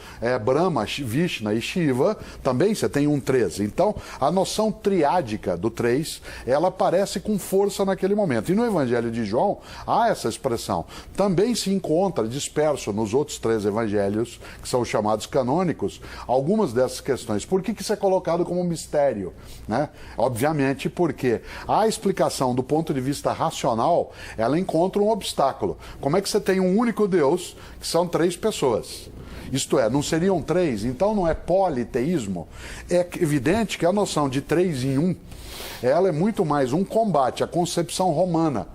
Brahma, Vishnu e Shiva, também você tem um três. Então, a noção triádica do três, ela aparece com força naquele momento. E no Evangelho de João, há essa expressão. Também se encontra disperso nos outros 3 evangelhos, que são os chamados canônicos, algumas dessas questões. Por que isso é colocado como mistério? Né? Obviamente porque a explicação do ponto de vista racional, ela encontra um obstáculo. Como é que você tem um único Deus, que são 3 pessoas? Isto é, não seriam 3, então não é politeísmo. É evidente que a noção de 3 em 1, ela é muito mais um combate à concepção romana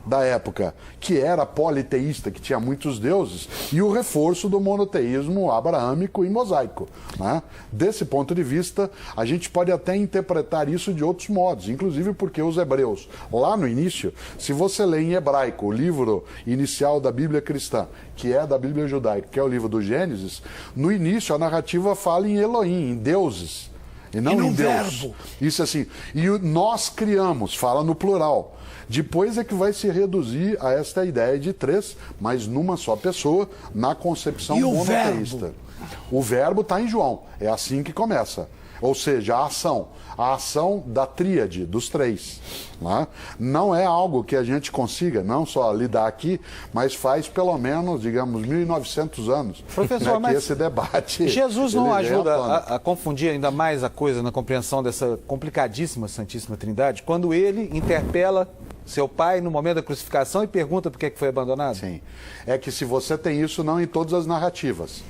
da época, que era politeísta, que tinha muitos deuses, e o reforço do monoteísmo abraâmico e mosaico. Né? Desse ponto de vista, a gente pode até interpretar isso de outros modos, inclusive porque os hebreus, lá no início, se você lê em hebraico o livro inicial da Bíblia cristã, que é da Bíblia judaica, que é o livro do Gênesis, no início a narrativa fala em Elohim, em deuses, e não em Deus. Verbo. Isso assim, e nós criamos, fala no plural. Depois é que vai se reduzir a esta ideia de 3, mas numa só pessoa, na concepção monoteísta. O verbo está em João, é assim que começa. Ou seja, a ação da tríade, dos 3. Né? Não é algo que a gente consiga, não só lidar aqui, mas faz pelo menos, digamos, 1.900 anos. Professor, né, mas que esse debate... Jesus não ajuda a confundir ainda mais a coisa na compreensão dessa complicadíssima Santíssima Trindade, quando ele interpela seu pai no momento da crucificação e pergunta por que foi abandonado? Sim. É que se você tem isso não em todas as narrativas.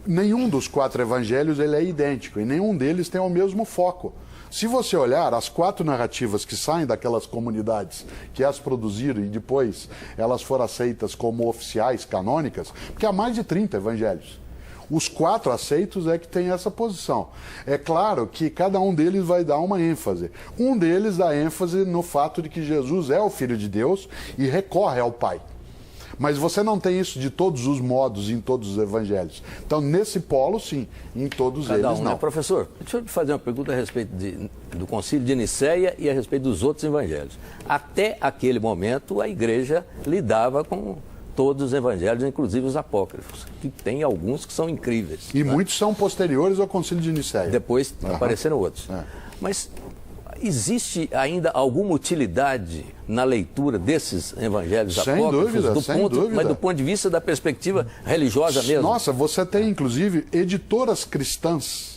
Nenhum dos 4 evangelhos ele é idêntico e nenhum deles tem o mesmo foco. Se você olhar as 4 narrativas que saem daquelas comunidades que as produziram e depois elas foram aceitas como oficiais, canônicas, porque há mais de 30 evangelhos. Os 4 aceitos é que tem essa posição. É claro que cada um deles vai dar uma ênfase. Um deles dá ênfase no fato de que Jesus é o Filho de Deus e recorre ao Pai. Mas você não tem isso de todos os modos em todos os evangelhos. Então, nesse polo, sim. Em todos eles, não. Né? Professor, deixa eu te fazer uma pergunta a respeito do Concílio de Nicéia e a respeito dos outros evangelhos. Até aquele momento, a igreja lidava com todos os evangelhos, inclusive os apócrifos, que tem alguns que são incríveis. E né? muitos são posteriores ao Concílio de Nicéia. Depois apareceram outros. Mas existe ainda alguma utilidade na leitura desses evangelhos Sem apócrifos? dúvida, sem dúvida. Mas do ponto de vista da perspectiva religiosa mesmo? Nossa, você tem inclusive editoras cristãs,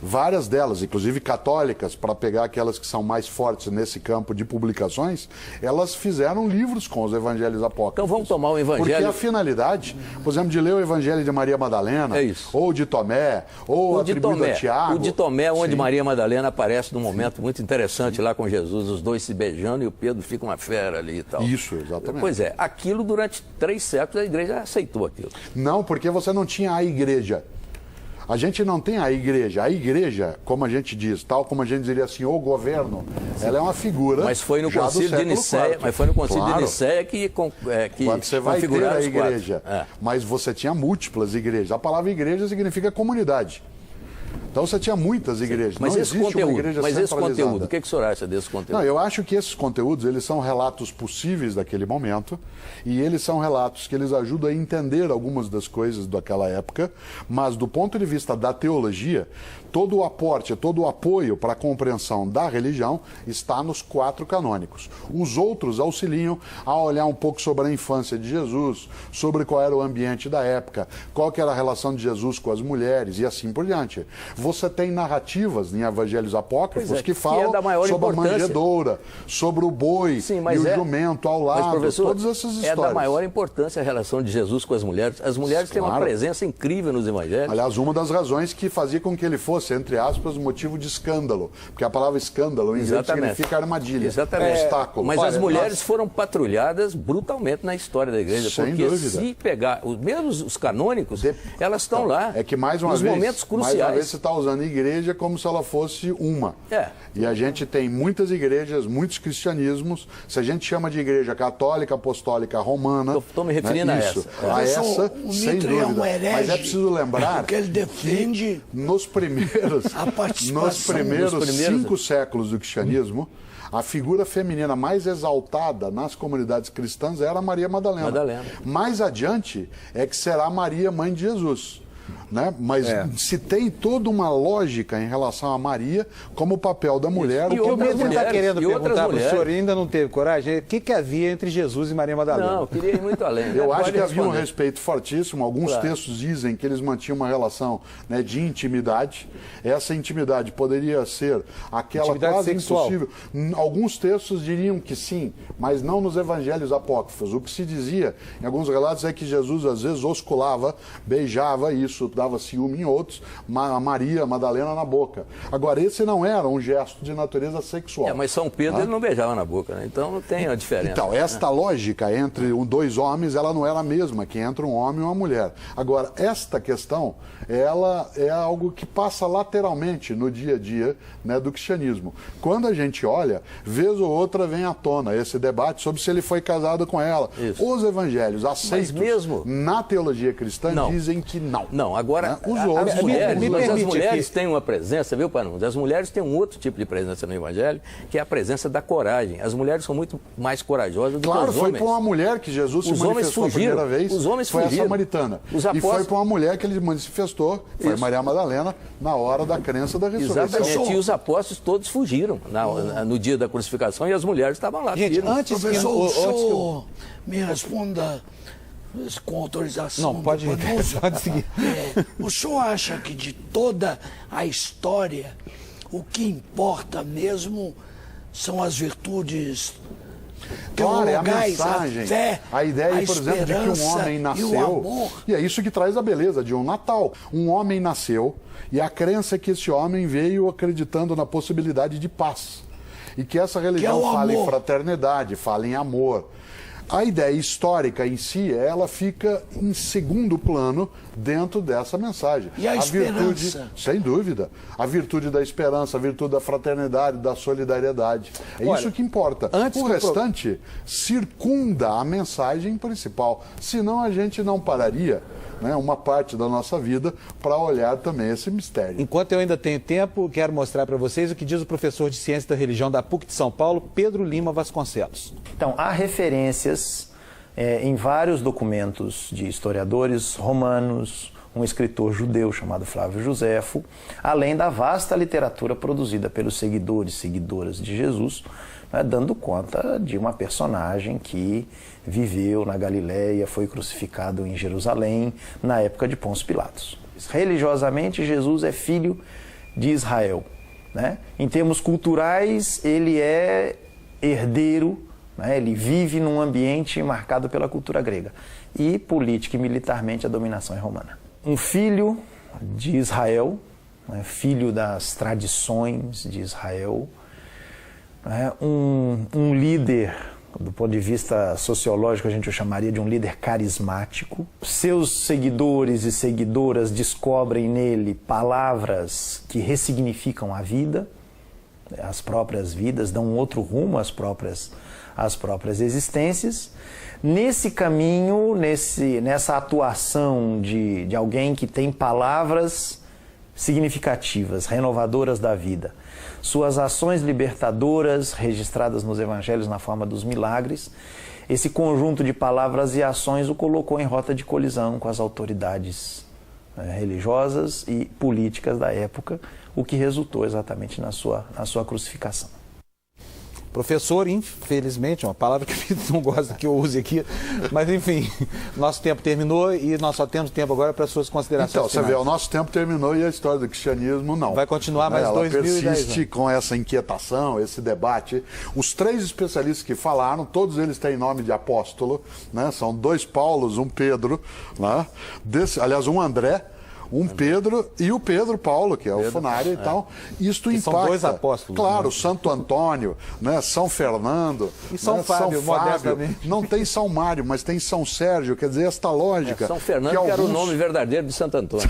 várias delas, inclusive católicas, para pegar aquelas que são mais fortes nesse campo de publicações, elas fizeram livros com os evangelhos apócrifos. Então vamos tomar o evangelho... Porque a finalidade, por exemplo, de ler o evangelho de Maria Madalena, ou de Tomé, ou atribuído a Tiago. O de Tomé, onde Sim. Maria Madalena aparece num momento muito interessante lá com Jesus, os dois se beijando e o Pedro fica uma fera ali e tal. Isso, exatamente. Pois é, aquilo durante 3 séculos a igreja aceitou aquilo. Não, porque você não tinha a igreja. A gente não tem a igreja. A igreja, como a gente diz, tal como a gente diria assim, o governo, ela é uma figura. Mas foi no já do concílio de século Nicéia, IV. mas foi no concílio Claro. de Nicéia que Quando você vai ter configuraram a os quatro. igreja, É. mas você tinha múltiplas igrejas. A palavra igreja significa comunidade. Então você tinha muitas igrejas. Mas não esse existe uma conteúdo, igreja mas esse centralizada. conteúdo, o que o senhor acha desse conteúdo? Não, eu acho que esses conteúdos, eles são relatos possíveis daquele momento e eles são relatos que eles ajudam a entender algumas das coisas daquela época, mas do ponto de vista da teologia, todo o aporte, todo o apoio para a compreensão da religião está nos 4 canônicos. Os outros auxiliam a olhar um pouco sobre a infância de Jesus, sobre qual era o ambiente da época, qual que era a relação de Jesus com as mulheres e assim por diante. Você tem narrativas em evangelhos apócrifos Pois é, que falam da maior sobre a importância. manjedoura, sobre o boi Sim, e mas o jumento ao lado, mas, professor, todas essas histórias. é da maior importância a relação de Jesus com as mulheres. As mulheres têm uma Claro. presença incrível nos evangelhos. Aliás, uma das razões que fazia com que ele fosse, entre aspas, motivo de escândalo. Porque a palavra escândalo em inglês significa armadilha, Exatamente. obstáculo. Mas Olha, as mulheres foram patrulhadas brutalmente na história da igreja. Sem porque dúvida. se pegar, mesmo os canônicos, elas estão lá. É que mais uma nos vez, momentos mais cruciais. uma vez você está usando a igreja como se ela fosse uma. É. E a gente tem muitas igrejas, muitos cristianismos. Se a gente chama de igreja católica, apostólica, romana. Estou me referindo a isso, essa. a essa, O sem Mitre é um dúvida. herege, Mas é preciso lembrar porque ele defende que nos primeiros, a participação nos primeiros dos primeiros- 5 séculos do cristianismo, a figura feminina mais exaltada nas comunidades cristãs era Maria Madalena. Madalena. Mais adiante é que será Maria, mãe de Jesus. Né? Mas se tem toda uma lógica em relação a Maria como o papel da mulher. E O que o outras Pedro está mulheres, querendo e outras perguntar para o mulheres. senhor e ainda não teve coragem, o que havia entre Jesus e Maria Madalena? Não, eu queria ir muito além. Eu acho Pode que havia um responder. respeito fortíssimo. Alguns Claro. textos dizem que eles mantinham uma relação, né, de intimidade. Essa intimidade poderia ser aquela Intimidade quase sexual. impossível. Alguns textos diriam que sim, mas não nos evangelhos apócrifos. O que se dizia em alguns relatos é que Jesus às vezes osculava, beijava, isso dava ciúme em outros, a Maria, a Madalena na boca. Agora, esse não era um gesto de natureza sexual. Mas São Pedro ele não beijava na boca, né? Então não tem a diferença. Então, esta lógica entre dois homens, ela não era a mesma que entre um homem e uma mulher. Agora, esta questão, ela é algo que passa lateralmente no dia a dia, né, do cristianismo. Quando a gente olha, vez ou outra vem à tona esse debate sobre se ele foi casado com ela. Isso. Os evangelhos aceitos mesmo- na teologia cristã Não. dizem que não. Não, agora, Né? Os outros as mulheres, me mas as permite mulheres aqui. têm uma presença, viu, Panudo? As mulheres têm um outro tipo de presença no Evangelho, que é a presença da coragem. As mulheres são muito mais corajosas do Claro, que os foi homens. para uma mulher que Jesus se Os homens manifestou fugiram. a primeira vez. Os homens foi fugiram. a samaritana. Os E apóstolos- foi para uma mulher que ele manifestou, foi Isso. Maria Madalena, na hora da crença da ressurreição. Exatamente. E os apóstolos todos fugiram no dia da crucificação e as mulheres estavam lá. Gente, firmes. antes que... Professor, o antes que eu- senhor me responda com autorização. Não, pode do Panúzio. pode seguir. O senhor acha que de toda a história, o que importa mesmo são as virtudes Claro, é a teologais, mensagem, a fé, a ideia, a por exemplo, de que um homem esperança e o nasceu. amor? E é isso que traz a beleza de um Natal. Um homem nasceu e a crença é que esse homem veio acreditando na possibilidade de paz. E que essa religião o fala em amor. fraternidade, fala em amor. A ideia histórica em si, ela fica em segundo plano dentro dessa mensagem. E a virtude, esperança? sem dúvida, a virtude da esperança, a virtude da fraternidade, da solidariedade. É Olha, isso que importa. antes O que o restante circunda a mensagem principal. Senão a gente não pararia, né, uma parte da nossa vida para olhar também esse mistério. Enquanto eu ainda tenho tempo, quero mostrar para vocês o que diz o professor de Ciência da Religião da PUC de São Paulo, Pedro Lima Vasconcelos. Então, há referências em vários documentos de historiadores romanos, um escritor judeu chamado Flávio Joséfo, além da vasta literatura produzida pelos seguidores e seguidoras de Jesus, né, dando conta de uma personagem que viveu na Galileia, foi crucificado em Jerusalém, na época de Pôncio Pilatos. Religiosamente, Jesus é filho de Israel, né? Em termos culturais, ele é herdeiro, né? Ele vive num ambiente marcado pela cultura grega. E política e militarmente a dominação é romana. Um filho de Israel, né? Filho das tradições de Israel, né? Um líder, do ponto de vista sociológico, a gente o chamaria de um líder carismático. Seus seguidores e seguidoras descobrem nele palavras que ressignificam a vida, as próprias vidas, dão um outro rumo às próprias existências. Nesse caminho, nessa atuação de alguém que tem palavras significativas, renovadoras da vida, suas ações libertadoras registradas nos evangelhos na forma dos milagres, esse conjunto de palavras e ações o colocou em rota de colisão com as autoridades religiosas e políticas da época, o que resultou exatamente na sua crucificação. Professor, infelizmente, uma palavra que não gosta que eu use aqui, mas enfim, nosso tempo terminou e nós só temos tempo agora para suas considerações Então, finais. você vê, o nosso tempo terminou e a história do cristianismo não. Vai continuar mais Ela 2010 persiste anos. com essa inquietação, esse debate. Os 3 especialistas que falaram, todos eles têm nome de apóstolo, né? São 2 Paulos, um Pedro, né? Aliás, um André, um Pedro e o Pedro Paulo, que é o Funário e tal. Isto impacta. São 2 apóstolos. Claro, né? Santo Antônio, né? São Fernando. E São né? Fábio, São modestamente. Não tem São Mário, mas tem São Sérgio. Quer dizer, esta lógica. São Fernando, que era o nome verdadeiro de Santo Antônio.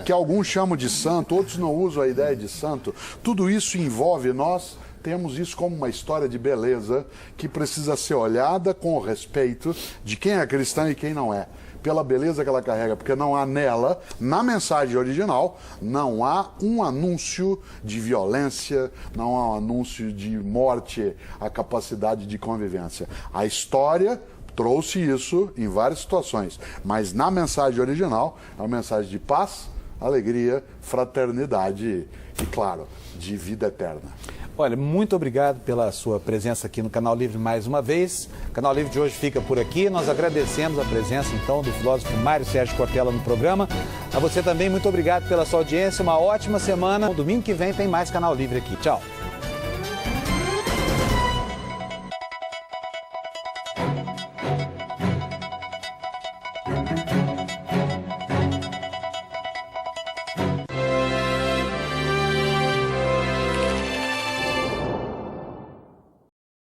que alguns chamam de santo, outros não usam a ideia de santo. Tudo isso envolve nós. Temos isso como uma história de beleza que precisa ser olhada com o respeito de quem é cristão e quem não é. Pela beleza que ela carrega, porque não há nela, na mensagem original, não há um anúncio de violência, não há um anúncio de morte, a capacidade de convivência. A história trouxe isso em várias situações, mas na mensagem original é uma mensagem de paz, alegria, fraternidade e, claro, de vida eterna. Olha, muito obrigado pela sua presença aqui no Canal Livre mais uma vez. O Canal Livre de hoje fica por aqui. Nós agradecemos a presença, então, do filósofo Mário Sérgio Cortella no programa. A você também, muito obrigado pela sua audiência. Uma ótima semana. Domingo que vem tem mais Canal Livre aqui. Tchau.